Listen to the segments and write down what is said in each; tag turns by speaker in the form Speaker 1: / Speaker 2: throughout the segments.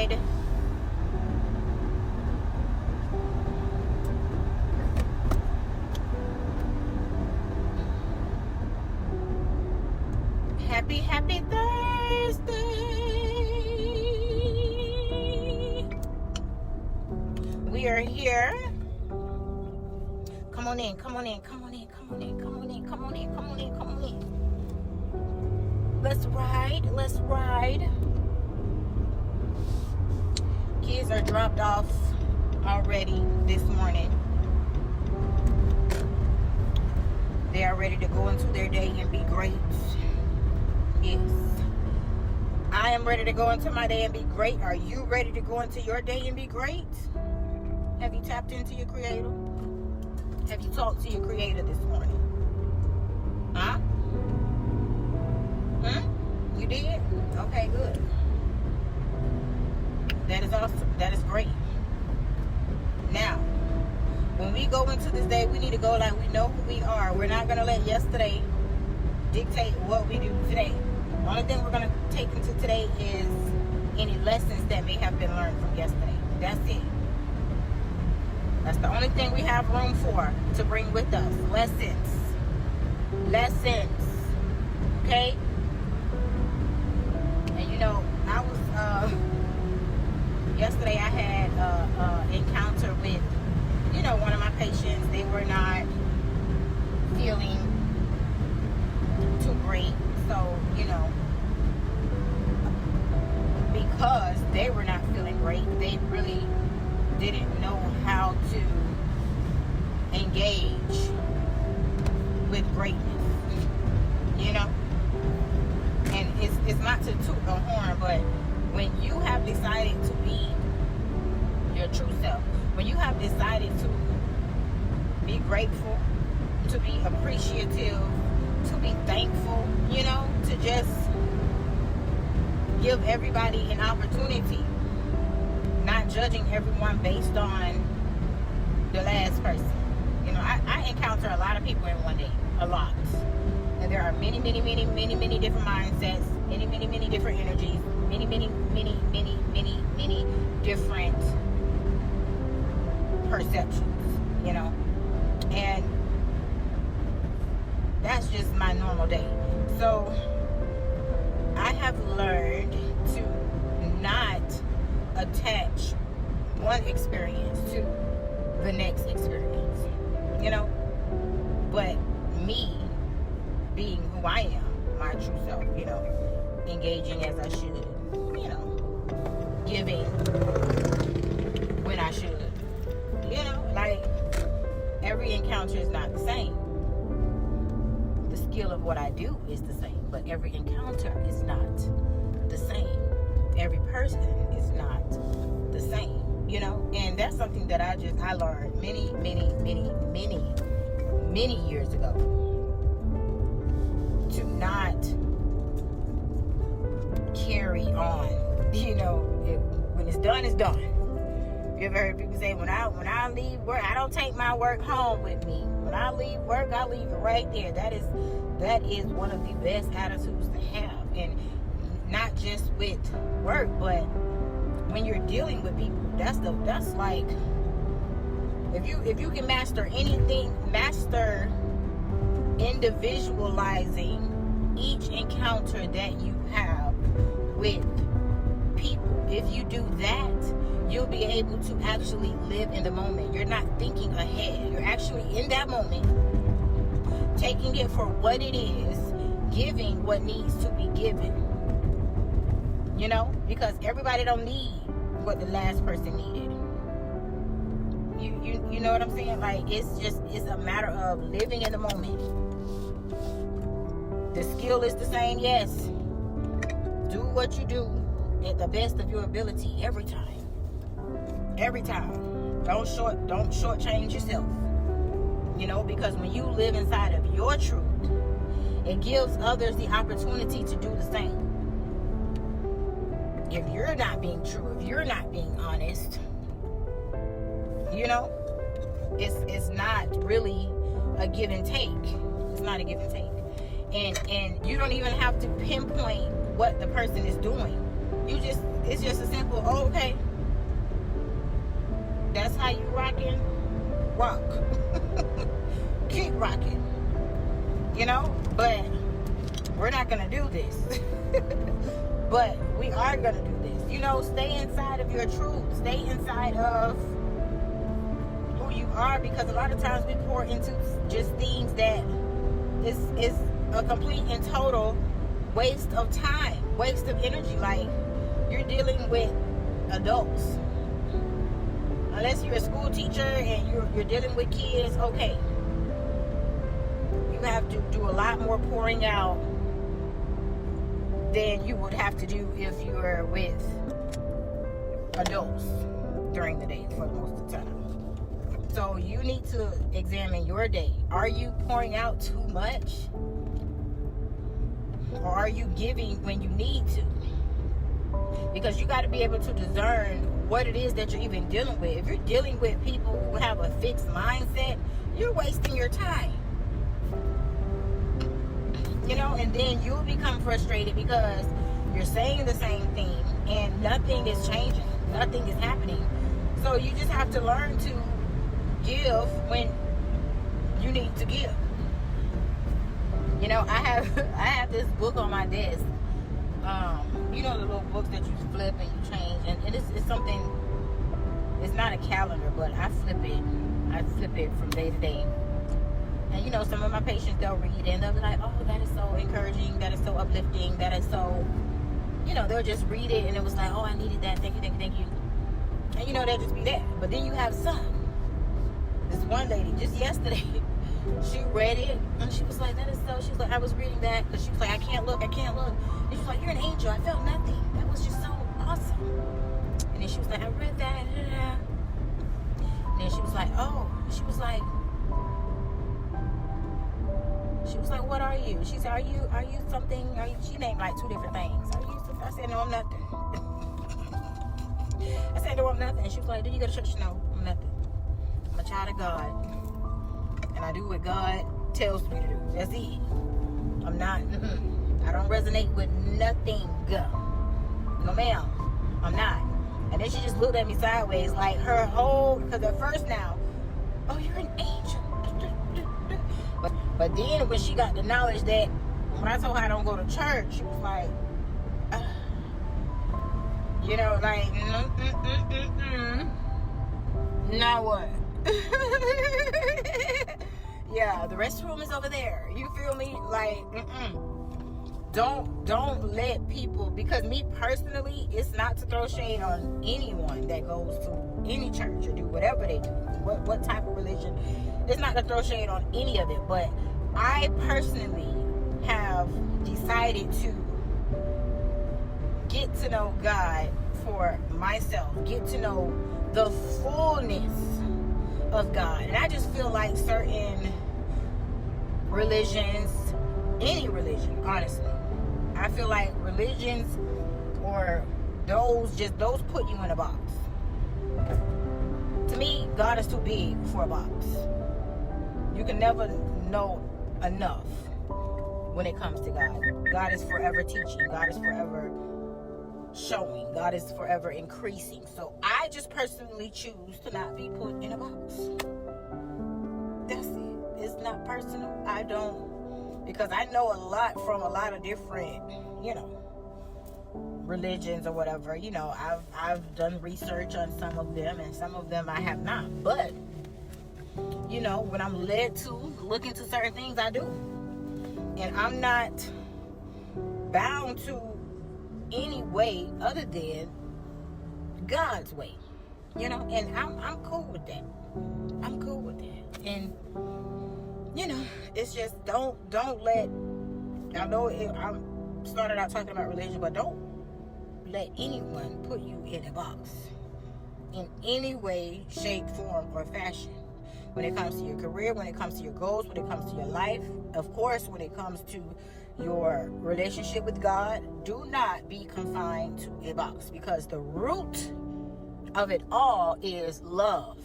Speaker 1: ride. Happy Thursday. We are here. Come on in. Let's ride. Kids are dropped off already this morning. They are ready to go into their day and be great. Yes. I am ready to go into my day and be great. Are you ready to go into your day and be great? Have you tapped into your Creator? Have you talked to your Creator this morning? Huh? You did? Okay, good. That is awesome. That is great. Now, when we go into this day, we need to go like we know who we are. We're not going to let yesterday dictate what we do today. The only thing we're going to take into today is any lessons that may have been learned from yesterday. That's it. That's the only thing we have room for to bring with us. Lessons. Okay? And you know, I was, yesterday I had an encounter with, you know, one of my patients. They were not feeling too great. So, you know, because they were not feeling great, they really didn't know how to engage with greatness, you know. And it's not to toot the horn, but when you have decided to be your true self, when you have decided to be grateful, to be appreciative, to be thankful, you know, to just give everybody an opportunity, not judging everyone based on the last person. You know, I encounter a lot of people in one day, a lot. And there are many different mindsets, many different energies, many different perceptions, you know. And that's just my normal day. So I have learned to not attach one experience to the next experience, you know. But me being who I am, my true self, you know, engaging as I should, you know, giving when I should, you know, like every encounter is not the same. The skill of what I do is the same, but every encounter is not the same. Every person is not the same, you know. And that's something that I learned many years ago, to not carry on, you know. When it's done, it's done. You ever heard people say, when I leave work, I don't take my work home with me. When I leave work, I leave it right there. That is one of the best attitudes to have. And not just with work, but when you're dealing with people, that's like, if you can master anything, master individualizing each encounter that you have with people. If you do that, you'll be able to actually live in the moment. You're not thinking ahead. You're actually in that moment, taking it for what it is, giving what needs to be given. You know, because everybody don't need what the last person needed. You know what I'm saying? Like, it's a matter of living in the moment. The skill is the same, yes. Do what you do at the best of your ability every time. Every time. Don't shortchange yourself. You know, because when you live inside of your truth, it gives others the opportunity to do the same. If you're not being true, if you're not being honest, you know, it's not really a give and take. It's not a give and take. And you don't even have to pinpoint what the person is doing. You just It's just a simple, oh, okay, that's how you rocking, rock. Keep rocking, you know. But we're not gonna do this. But we are gonna do this, you know. Stay inside of your truth, stay inside of who you are, because a lot of times we pour into just things that is a complete and total waste of time, waste of energy. Like, you're dealing with adults. Unless you're a school teacher and you're dealing with kids, okay. You have to do a lot more pouring out than you would have to do if you were with adults during the day for most of the time. So you need to examine your day. Are you pouring out too much? Or are you giving when you need to? Because you got to be able to discern what it is that you're even dealing with. If you're dealing with people who have a fixed mindset, you're wasting your time. You know, and then you'll become frustrated because you're saying the same thing and nothing is changing. Nothing is happening. So you just have to learn to give when you need to give. You know, I have this book on my desk. You know, the little books that you flip and you change, and it's something. It's not a calendar, but I flip it. I flip it from day to day. And you know, some of my patients, they'll read it and they'll be like, "Oh, that is so encouraging. That is so uplifting. That is so," you know, they'll just read it and it was like, "Oh, I needed that. Thank you, thank you, thank you." And you know, they'll just be there. But then you have some. This one lady just yesterday, she read it and she was like, "That is so." She was like, "I was reading that because she was like, I can't look. And she was like, "You're an angel. I felt nothing. That was just so awesome." And then she was like, "I read that." And then she was like, "Oh," she was like, "What are you?" She said, "Are you something? Are you?" She named like 2 different things. Are you something? I said, "No, I'm nothing." I said, "No, I'm nothing." And she was like, "Do you go to church?" "No, I'm nothing. I'm a child of God, and I do what God tells me to do. That's it. I'm not. I don't resonate with nothing. No, ma'am, I'm not." And then she just looked at me sideways, like her whole. Because at first now, "Oh, you're an angel." But then when she got the knowledge that when I told her I don't go to church, she was like, you know, like, now what? Yeah, the restroom is over there. You feel me? Like, Don't let people, because me personally, it's not to throw shade on anyone that goes to any church or do whatever they do, what type of religion. It's not to throw shade on any of it, but I personally have decided to get to know God for myself, get to know the fullness of God. And I just feel like certain religions, any religion, honestly, I feel like religions or those put you in a box. To me, God is too big for a box. You can never know enough when it comes to God. God is forever teaching. God is forever showing. God is forever increasing. So I just personally choose to not be put in a box. That's it. It's not personal. I don't, because I know a lot from a lot of different, you know, religions or whatever. You know, I've done research on some of them, and some of them I have not. But you know, when I'm led to look into certain things, I do. And I'm not bound to any way other than God's way. You know, and I'm cool with that. I'm cool with that. And you know, it's just don't let, I know I started out talking about religion, but don't let anyone put you in a box in any way, shape, form, or fashion. When it comes to your career, when it comes to your goals, when it comes to your life, of course, when it comes to your relationship with God, do not be confined to a box, because the root of it all is love.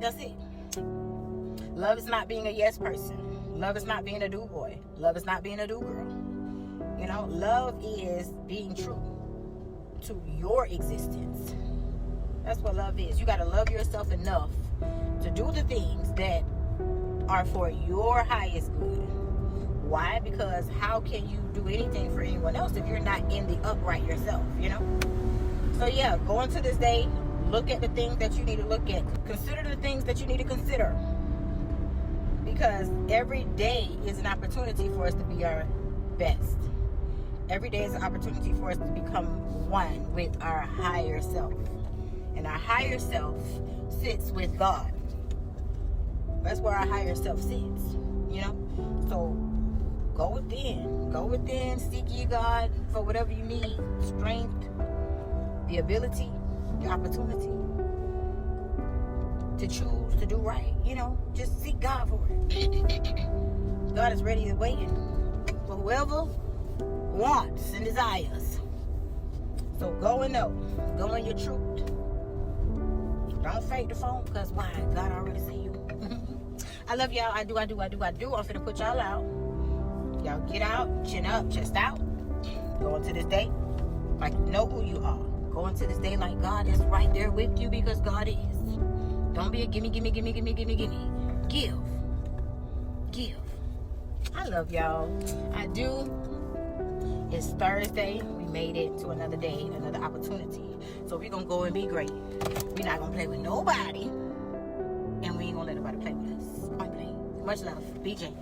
Speaker 1: That's it. Love is not being a yes person. Love is not being a do boy. Love is not being a do girl. You know, love is being true. into your existence. That's what love is. You got to love yourself enough to do the things that are for your highest good. Why? Because how can you do anything for anyone else if you're not in the upright yourself, you know? So yeah, go into this day, look at the things that you need to look at. Consider the things that you need to consider. Because every day is an opportunity for us to be our best. Every day is an opportunity for us to become one with our higher self. And our higher self sits with God. That's where our higher self sits, you know? So go within, seek ye God for whatever you need. Strength, the ability, the opportunity to choose to do right, you know? Just seek God for it. God is ready and waiting for whoever wants and desires. So go and know. Go in your truth. Don't fake the phone, because why? God already see you. I love y'all. I do. I'm finna put y'all out. Y'all get out, chin up, chest out. Go into this day like you know who you are. Go into this day like God is right there with you, because God is. Don't be a gimme. Give. I love y'all. I do. It's Thursday. We made it to another day, another opportunity. So we're going to go and be great. We're not going to play with nobody. And we ain't going to let nobody play with us. Point blank. Much love. BJ.